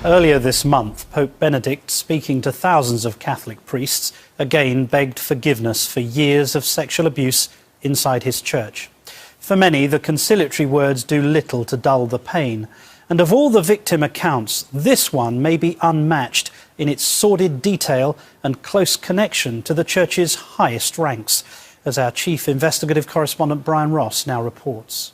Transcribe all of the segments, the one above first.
Earlier this month, Pope Benedict, speaking to thousands of Catholic priests, again begged forgiveness for years of sexual abuse inside his church. For many, the conciliatory words do little to dull the pain. And of all the victim accounts, this one may be unmatched in its sordid detail and close connection to the Church's highest ranks, as our chief investigative correspondent Brian Ross now reports.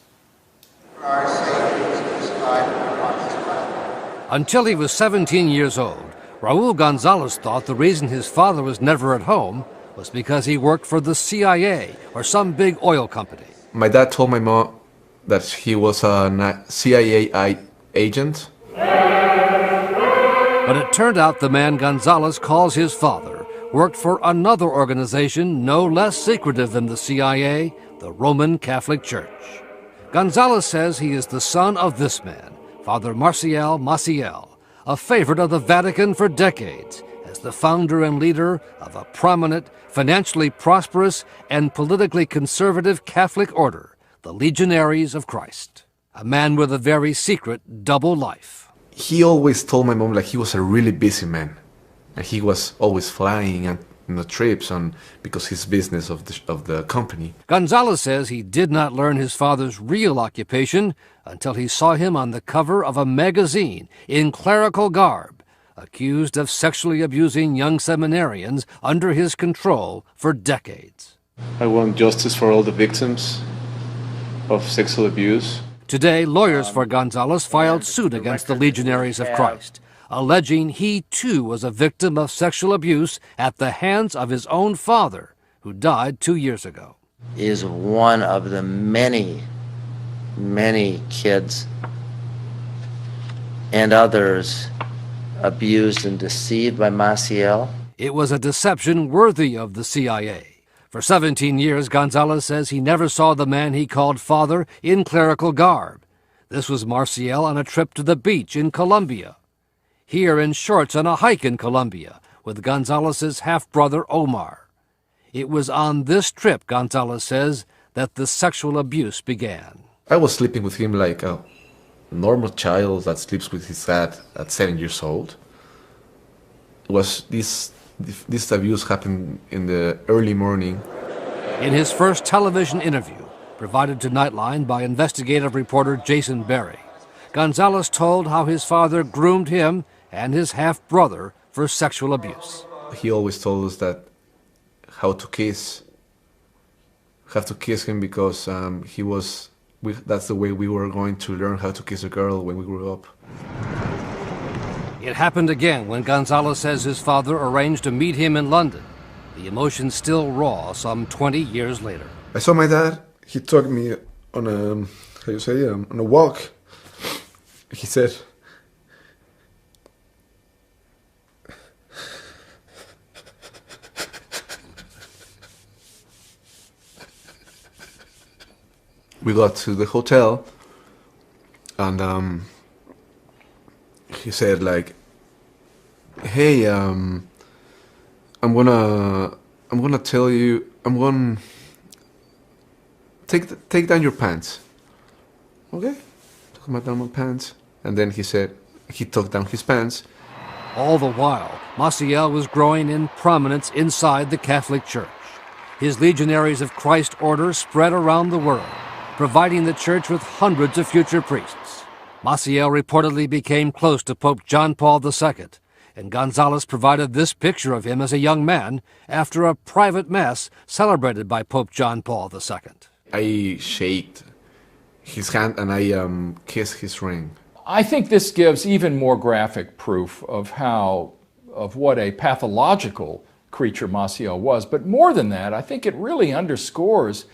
Until he was 17 years old, Raul Gonzalez thought the reason his father was never at home was because he worked for the CIA or some big oil company. My dad told my mom that he was a CIA agent. But it turned out the man Gonzalez calls his father worked for another organization no less secretive than the CIA, the Roman Catholic Church. Gonzalez says he is the son of this man, Father Marcial Maciel, a favorite of the Vatican for decades, as the founder and leader of a prominent, financially prosperous, and politically conservative Catholic order, the Legionaries of Christ. A man with a very secret double life. He always told my mom like he was a really busy man, and he was always flying and trips on because his business of the company. Gonzalez says he did not learn his father's real occupation until he saw him on the cover of a magazine in clerical garb, accused of sexually abusing young seminarians under his control for decades. I want justice for all the victims of sexual abuse. Today, lawyers for Gonzalez filed suit against the Legionaries of Christ, alleging he too was a victim of sexual abuse at the hands of his own father, who died 2 years ago. Is one of the many kids and others abused and deceived by Maciel. It was a deception worthy of the CIA. For 17 years, Gonzalez says he never saw the man he called father in clerical garb. This was Marcial on a trip to the beach in Colombia. Here in shorts on a hike in Colombia with Gonzalez's half-brother Omar. It was on this trip, Gonzalez says, that the sexual abuse began. I was sleeping with him like a normal child that sleeps with his dad at 7 years old. It was this abuse happened in the early morning. In his first television interview, provided to Nightline by investigative reporter Jason Berry, Gonzalez told how his father groomed him and his half-brother for sexual abuse. He always told us that have to kiss him because that's the way we were going to learn how to kiss a girl when we grew up. It happened again when Gonzalez says his father arranged to meet him in London. The emotion still raw some 20 years later. I saw my dad. He took me on a walk. He said, we got to the hotel, and he said like, "Hey, I'm gonna tell you. I'm gonna take down your pants." Okay, took down my pants, and then he said he took down his pants. All the while, Maciel was growing in prominence inside the Catholic Church. His Legionaries of Christ order spread around the world, providing the Church with hundreds of future priests. Maciel reportedly became close to Pope John Paul II, and Gonzalez provided this picture of him as a young man after a private mass celebrated by Pope John Paul II. I shaked his hand and I kissed his ring. I think this gives even more graphic proof of what a pathological creature Maciel was. But more than that, I think it really underscores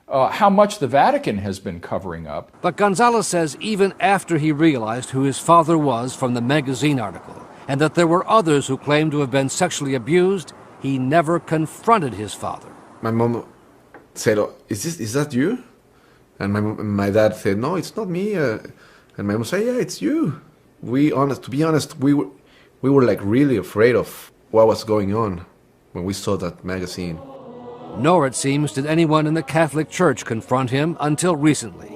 how much the Vatican has been covering up. But Gonzalez says even after he realized who his father was from the magazine article, and that there were others who claimed to have been sexually abused, he never confronted his father. My mom said, "Oh, is that you?" And my dad said, "No, it's not me." And my mom said, "Yeah, it's you." To be honest, we were like really afraid of what was going on when we saw that magazine. Nor, it seems, did anyone in the Catholic Church confront him until recently.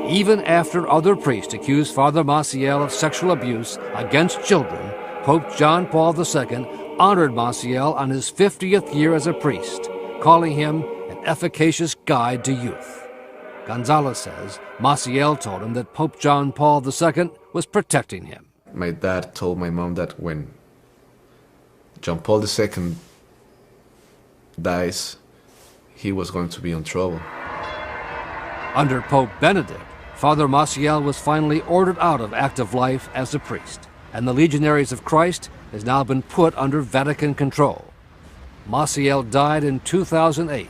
Even after other priests accused Father Maciel of sexual abuse against children, Pope John Paul II honored Maciel on his 50th year as a priest, calling him an efficacious guide to youth. Gonzalez says Maciel told him that Pope John Paul II was protecting him. My dad told my mom that when John Paul II dies, he was going to be in trouble. Under Pope Benedict, Father Maciel was finally ordered out of active life as a priest, and the Legionaries of Christ has now been put under Vatican control. Maciel died in 2008,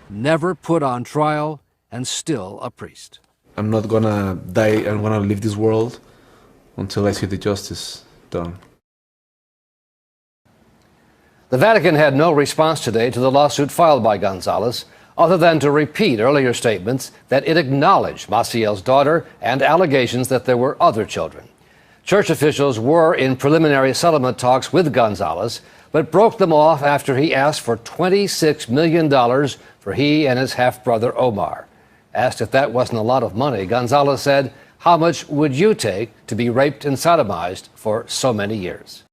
never put on trial, and still a priest. I'm not gonna die, I'm gonna leave this world until I see the justice done. The Vatican had no response today to the lawsuit filed by Gonzalez, other than to repeat earlier statements that it acknowledged Maciel's daughter and allegations that there were other children. Church officials were in preliminary settlement talks with Gonzalez, but broke them off after he asked for $26 million for he and his half-brother Omar. Asked if that wasn't a lot of money, Gonzalez said, "How much would you take to be raped and sodomized for so many years?"